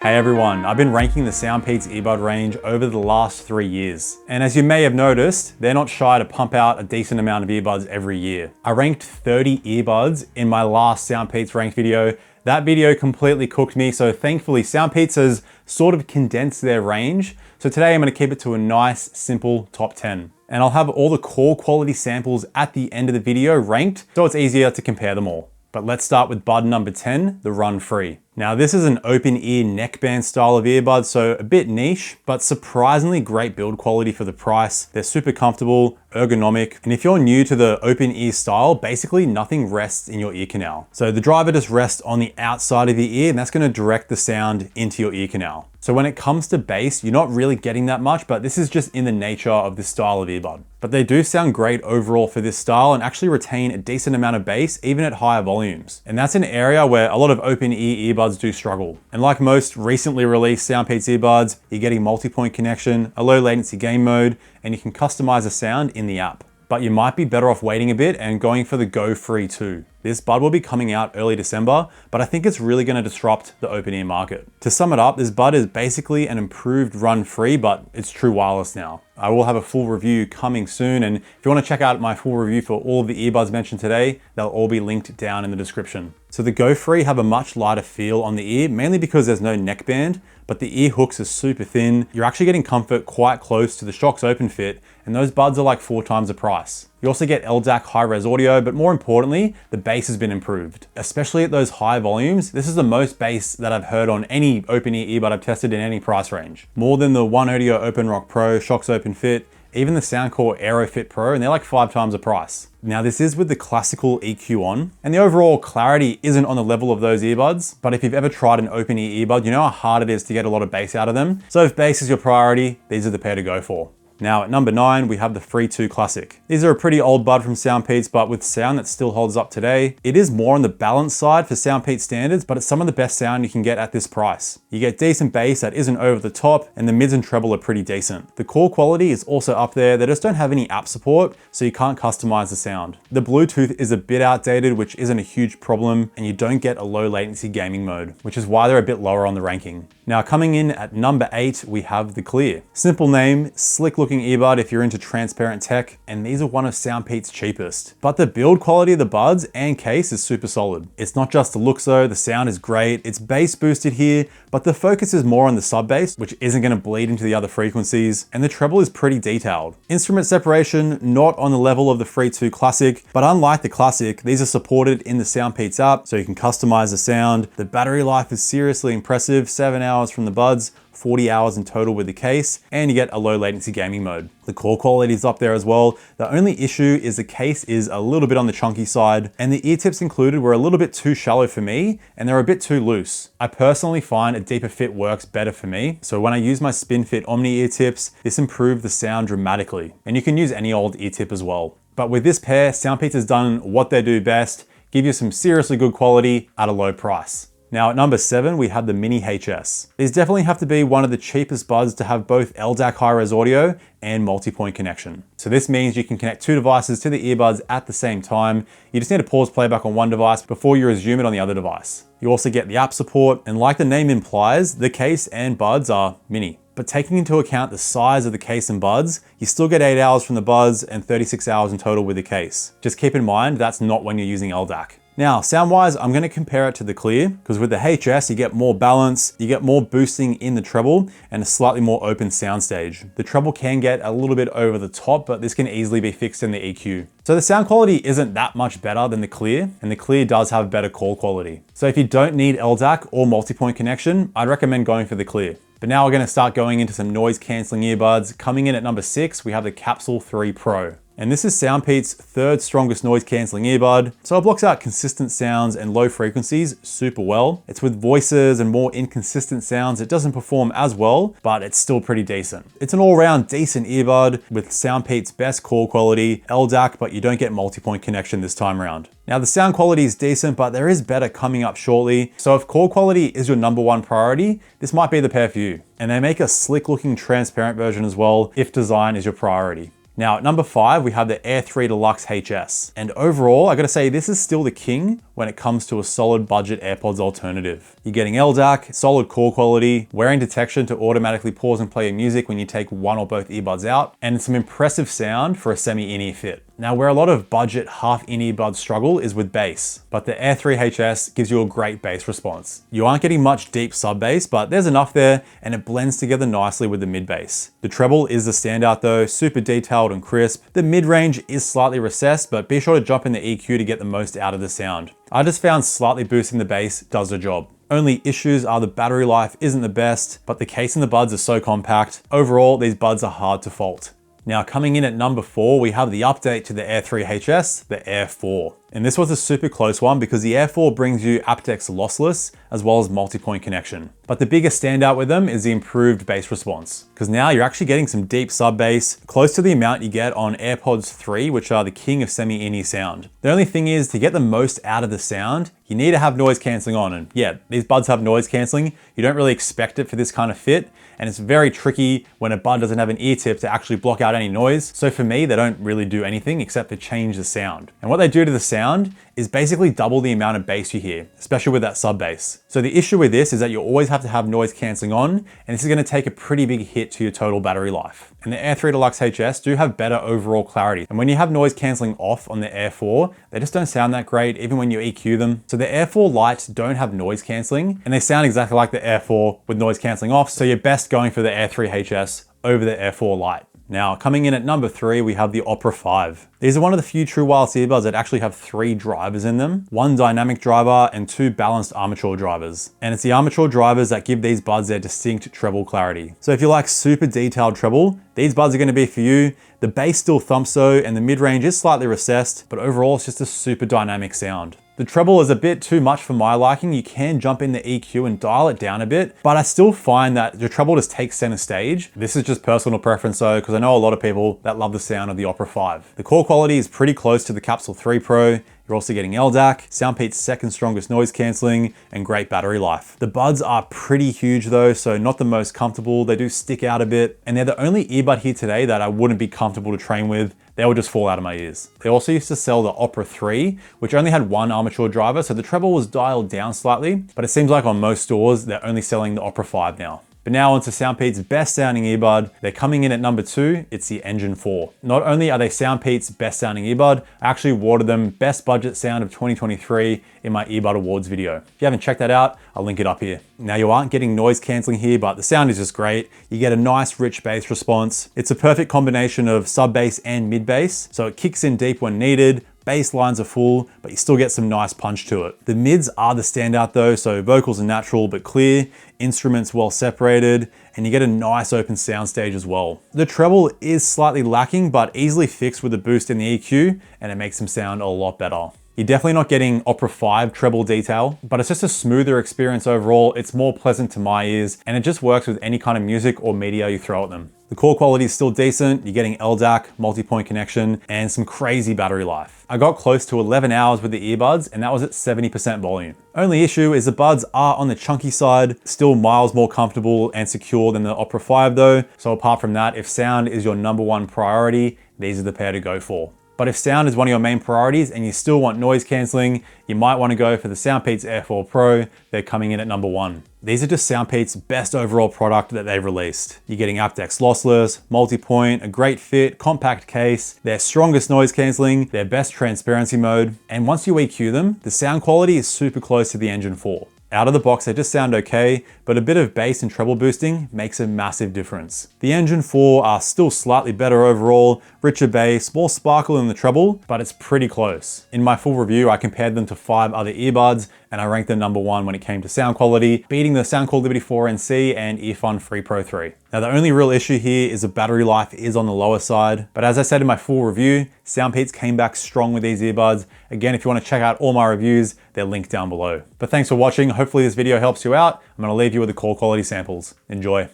Hey everyone, I've been ranking the SoundPEATS earbud range over the last 3 years. And as you may have noticed, they're not shy to pump out a decent amount of earbuds every year. I ranked 30 earbuds in my last SoundPEATS ranked video. That video completely cooked me, so thankfully SoundPEATS has sort of condensed their range. So today I'm gonna keep it to a nice, simple top 10. And I'll have all the core quality samples at the end of the video ranked, so it's easier to compare them all. But let's start with bud number 10, the Run Free. Now this is an open ear neckband style of earbud, so a bit niche, but surprisingly great build quality for the price. They're super comfortable, ergonomic, and if you're new to the open ear style, basically nothing rests in your ear canal. So the driver just rests on the outside of your ear, and that's gonna direct the sound into your ear canal. So when it comes to bass, you're not really getting that much, but this is just in the nature of this style of earbud. But they do sound great overall for this style and actually retain a decent amount of bass, even at higher volumes. And that's an area where a lot of open ear earbuds do struggle. And like most recently released SoundPEATS earbuds, you're getting multi-point connection, a low latency game mode, and you can customize the sound in the app. But you might be better off waiting a bit and going for the GoFree 2. This bud will be coming out early December, but I think it's really gonna disrupt the open ear market. To sum it up, this bud is basically an improved Run Free, but it's true wireless now. I will have a full review coming soon, and if you wanna check out my full review for all of the earbuds mentioned today, they'll all be linked down in the description. So the GoFree have a much lighter feel on the ear, mainly because there's no neckband, but the ear hooks are super thin. You're actually getting comfort quite close to the Shox Open Fit, and those buds are like 4 times the price. You also get LDAC high-res audio, but more importantly, the bass has been improved. Especially at those high volumes, this is the most bass that I've heard on any open ear earbud I've tested in any price range. More than the One Audio Open Rock Pro, Shox Open Fit, even the Soundcore Aero Pro, and they're like 5 times the price. Now this is with the classical EQ on, and the overall clarity isn't on the level of those earbuds, but if you've ever tried an open ear earbud, you know how hard it is to get a lot of bass out of them. So if bass is your priority, these are the pair to go for. Now at number 9, we have the Free2 Classic. These are a pretty old bud from SoundPEATS, but with sound that still holds up today. It is more on the balanced side for SoundPEATS standards, but it's some of the best sound you can get at this price. You get decent bass that isn't over the top, and the mids and treble are pretty decent. The core quality is also up there. They just don't have any app support, so you can't customize the sound. The Bluetooth is a bit outdated, which isn't a huge problem, and you don't get a low latency gaming mode, which is why they're a bit lower on the ranking. Now coming in at number 8, we have the Clear. Simple name, slick looking earbud if you're into transparent tech, and these are one of SoundPEATS' cheapest. But the build quality of the buds and case is super solid. It's not just the looks though, the sound is great, it's bass boosted here, but the focus is more on the sub bass, which isn't gonna bleed into the other frequencies, and the treble is pretty detailed. Instrument separation, not on the level of the Free2 Classic, but unlike the Classic, these are supported in the SoundPEATS app, so you can customize the sound. The battery life is seriously impressive, 7 hours from the buds, 40 hours in total with the case, and you get a low latency gaming mode. The core quality is up there as well. The only issue is the case is a little bit on the chunky side, and the ear tips included were a little bit too shallow for me, and they're a bit too loose. I personally find a deeper fit works better for me, so when I use my SpinFit Omni ear tips, this improved the sound dramatically. And you can use any old ear tip as well. But with this pair, SoundPEATS has done what they do best, give you some seriously good quality at a low price. Now at number 7, we have the Mini HS. These definitely have to be one of the cheapest buds to have both LDAC high-res audio and multi-point connection. So this means you can connect 2 devices to the earbuds at the same time. You just need to pause playback on one device before you resume it on the other device. You also get the app support, and like the name implies, the case and buds are mini. But taking into account the size of the case and buds, you still get 8 hours from the buds and 36 hours in total with the case. Just keep in mind, that's not when you're using LDAC. Now, sound-wise, I'm gonna compare it to the Clear, because with the HS, you get more balance, you get more boosting in the treble, and a slightly more open soundstage. The treble can get a little bit over the top, but this can easily be fixed in the EQ. So the sound quality isn't that much better than the Clear, and the Clear does have better call quality. So if you don't need LDAC or multi-point connection, I'd recommend going for the Clear. But now we're gonna start going into some noise canceling earbuds. Coming in at number 6, we have the Capsule3 Pro. And this is SoundPEATS' 3rd strongest noise cancelling earbud, so it blocks out consistent sounds and low frequencies super well. It's with voices and more inconsistent sounds, it doesn't perform as well, but it's still pretty decent. It's an all-round decent earbud with SoundPEATS' best call quality, LDAC, but you don't get multi-point connection this time around. Now the sound quality is decent, but there is better coming up shortly. So if core quality is your number 1 priority, this might be the pair for you. And they make a slick looking transparent version as well if design is your priority. Now at number 5, we have the Air3 Deluxe HS. And overall, I gotta say, this is still the king when it comes to a solid budget AirPods alternative. You're getting LDAC, solid core quality, wearing detection to automatically pause and play your music when you take one or both earbuds out, and some impressive sound for a semi-in-ear fit. Now, where a lot of budget half-in earbuds struggle is with bass, but the Air3 HS gives you a great bass response. You aren't getting much deep sub-bass, but there's enough there, and it blends together nicely with the mid-bass. The treble is the standout though, super detailed and crisp. The mid-range is slightly recessed, but be sure to jump in the EQ to get the most out of the sound. I just found slightly boosting the bass does the job. Only issues are the battery life isn't the best, but the case in the buds are so compact. Overall, these buds are hard to fault. Now coming in at number 4, we have the update to the Air3 HS, the Air 4. And this was a super close one because the Air 4 brings you aptX lossless as well as multi-point connection. But the biggest standout with them is the improved bass response, because now you're actually getting some deep sub bass, close to the amount you get on AirPods 3, which are the king of semi-in-ear sound. The only thing is, to get the most out of the sound, you need to have noise cancelling on. And yeah, these buds have noise cancelling. You don't really expect it for this kind of fit. And it's very tricky when a bud doesn't have an ear tip to actually block out any noise. So for me, they don't really do anything except to change the sound. And what they do to the sound is basically double the amount of bass you hear, especially with that sub bass. So the issue with this is that you always have to have noise cancelling on, and this is gonna take a pretty big hit to your total battery life. And the Air3 Deluxe HS do have better overall clarity. And when you have noise cancelling off on the Air 4, they just don't sound that great, even when you EQ them. So the Air 4 Lights don't have noise cancelling, and they sound exactly like the Air 4 with noise cancelling off, so you're best going for the Air3 HS over the Air 4 Lite. Now, coming in at number 3, we have the Opera 5. These are one of the few true wireless earbuds that actually have 3 drivers in them, 1 dynamic driver and 2 balanced armature drivers. And it's the armature drivers that give these buds their distinct treble clarity. So if you like super detailed treble, these buds are gonna be for you. The bass still thumps though, and the mid-range is slightly recessed, but overall it's just a super dynamic sound. The treble is a bit too much for my liking. You can jump in the EQ and dial it down a bit, but I still find that the treble just takes center stage. This is just personal preference though, because I know a lot of people that love the sound of the Opera 5. The core quality is pretty close to the Capsule3 Pro. You're also getting LDAC, SoundPEATS' second strongest noise cancelling, and great battery life. The buds are pretty huge though, so not the most comfortable. They do stick out a bit, and they're the only earbud here today that I wouldn't be comfortable to train with. They would just fall out of my ears. They also used to sell the Opera 3, which only had 1 armature driver, so the treble was dialed down slightly, but it seems like on most stores, they're only selling the Opera 5 now. But now onto SoundPEATS' best sounding earbud. They're coming in at number 2, it's the Engine 4. Not only are they SoundPEATS' best sounding earbud, I actually awarded them Best Budget Sound of 2023 in my earbud awards video. If you haven't checked that out, I'll link it up here. Now you aren't getting noise cancelling here, but the sound is just great. You get a nice rich bass response. It's a perfect combination of sub bass and mid bass, so it kicks in deep when needed. Bass lines are full, but you still get some nice punch to it. The mids are the standout though, so vocals are natural but clear, instruments well separated, and you get a nice open soundstage as well. The treble is slightly lacking, but easily fixed with a boost in the EQ, and it makes them sound a lot better. You're definitely not getting Opera 5 treble detail, but it's just a smoother experience overall. It's more pleasant to my ears, and it just works with any kind of music or media you throw at them. The core quality is still decent. You're getting LDAC, multi-point connection, and some crazy battery life. I got close to 11 hours with the earbuds, and that was at 70% volume. Only issue is the buds are on the chunky side, still miles more comfortable and secure than the Opera 5 though. So apart from that, if sound is your #1 priority, these are the pair to go for. But if sound is one of your main priorities and you still want noise cancelling, you might want to go for the SoundPEATS Air4 Pro. They're coming in at number 1. These are just SoundPEATS' best overall product that they've released. You're getting aptX lossless, multi-point, a great fit, compact case, their strongest noise cancelling, their best transparency mode, and once you EQ them, the sound quality is super close to the Engine 4. Out of the box, they just sound okay, but a bit of bass and treble boosting makes a massive difference. The Engine 4 are still slightly better overall, richer bass, more sparkle in the treble, but it's pretty close. In my full review, I compared them to 5 other earbuds, and I ranked them number 1 when it came to sound quality, beating the Soundcore Liberty 4NC and Earphone Free Pro 3. Now the only real issue here is the battery life is on the lower side, but as I said in my full review, SoundPEATS came back strong with these earbuds. Again, if you want to check out all my reviews, they're linked down below. But thanks for watching. Hopefully this video helps you out. I'm gonna leave you with the core quality samples. Enjoy.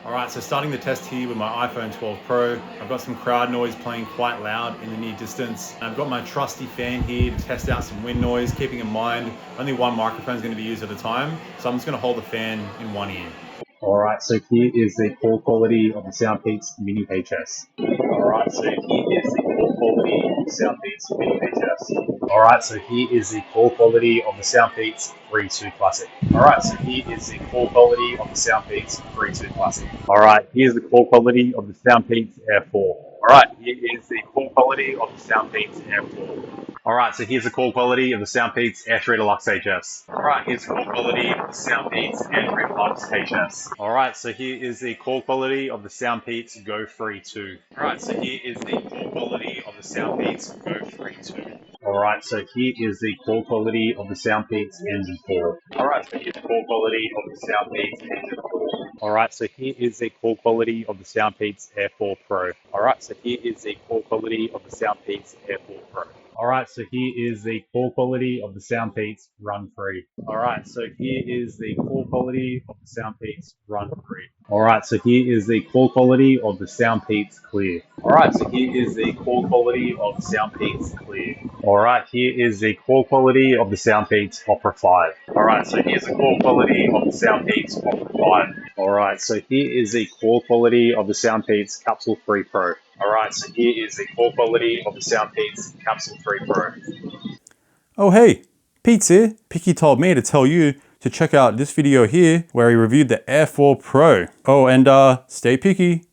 All right, so starting the test here with my iPhone 12 Pro. I've got some crowd noise playing quite loud in the near distance. I've got my trusty fan here to test out some wind noise, keeping in mind only one microphone is going to be used at a time. So I'm just going to hold the fan in one ear. Alright, so here is the call quality of the SoundPEATS Mini HS. Alright, so here is the call quality of the SoundPEATS Mini HS. Alright, so here is the call quality of the SoundPEATS Free2 Classic. Alright, so here is the call quality of the SoundPEATS Free2 Classic. Alright, here's the call quality of the SoundPEATS Air4. Alright, here is the call quality of the SoundPEATS Air4. Alright, so here's the call quality of the SoundPEATS Air3 Deluxe HS. Alright, here's the call quality of the SoundPEATS Air3 Deluxe HS. Alright, so here is the call quality of the SoundPEATS GoFree 2. Alright, so here is the call quality of the SoundPEATS GoFree 2. Alright, so here is the call quality of the SoundPEATS Engine 4. Alright, so here's the call quality of the SoundPEATS Engine 4. Alright, so here is the call quality of the SoundPEATS Air4 Pro. Alright, so here is the call quality of the SoundPEATS Air4 Pro. Alright, so here is the call quality of the SoundPEATS Run Free. Alright, so here is the call quality of the SoundPEATS Run Free. Alright, so here is the call quality of the SoundPEATS Clear. Alright, so here is the call quality of the SoundPEATS Clear. Alright, here is the call quality of the SoundPEATS Opera 5. Alright, so here's the call quality of the SoundPEATS Opera 5. Alright, so here is the call quality of the SoundPEATS Capsule3 Pro. Alright, so here is the call quality of the SoundPEATS Capsule3 Pro. Oh hey, Pete's here. Picky told me to tell you to check out this video here where he reviewed the Air4 Pro. Oh, and stay picky.